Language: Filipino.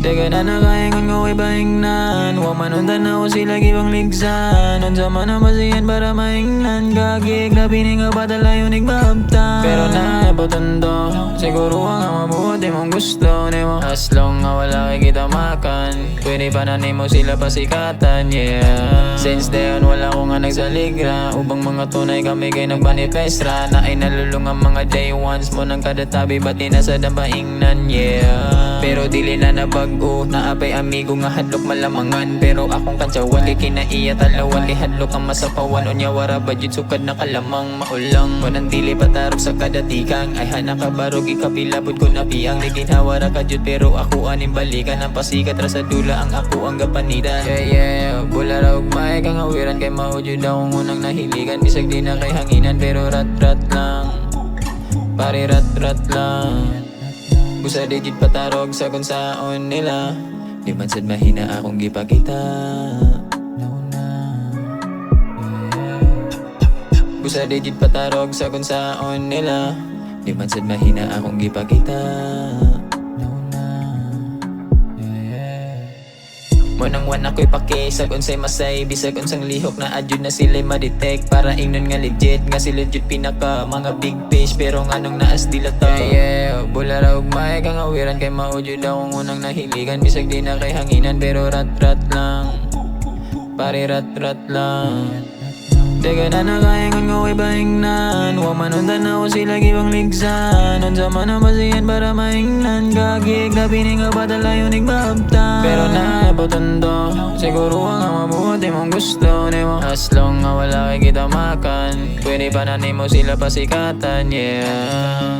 Daga na nakaingon nga way bahingnan. Wa manundan na ako sila gibang ligsan. Unsa man ang masiyan para mahingnan. Gagig na bining nga batalayo nigmabtan. Pero na patundo, siguro nga mabuti mong gusto nimo. As long nga wala kay kita makan, pwede pa na nimo sila pasikatan, yeah. Since day on wala ko nga nagsaligra. Ubang mga tunay kami kay nagmanifestra. Na ay nalulungang mga day ones mo ng kada tabi. Ba't di nasa dampaingnan, yeah. Pero dili na nabago, naapay amigo nga hadlok malamangan. Pero akong kantsa wali kinaiya talawan. Li hadlok ang masapawan, unya wara budget sukad na kalamang maulang. Wanang dili patarok sa kadatikang. Ay hana ka barog ikapilabot ko na piyang. Liginhawara ka jud pero ako aning balikan. Ang pasikat ra sa dula ang ako ang gapanida. Yeah, bula raw may kang awiran kay maujud akong unang nahiligan. Bisag di na kay hanginan pero rat-rat lang. Pare rat-rat lang. Busa digit patarog sa kung saon nila. Di man sad mahina akong gipakita. Busa digit patarog sa kung saon nila. Di man sad mahina akong gipakita. Munang wan ako'y pakisag unsay masay. Bisag unsang lihok na adyod na sila'y madetect. Para ingnon nga legit, nga sila jud pinaka mga big fish. Pero nganong naas dila to. Yeah, bula raw may kang awiran kay maujud akong unang nahiligan. Bisag di na kay hanginan pero rat-rat lang. Pare rat-rat lang. Daga na nakaingon nga way bahingnan. Wa manundan na ako sila gibang ligsan. Unsa man ang masiyan para mahingnan. Gagig na bining nga batalayo nigmabtan. Pero na patundo, siguro nga mabuti mong gusto nimo. As long nga wala kay kita makan, pwede pa na nimo sila pasikatan, yeah.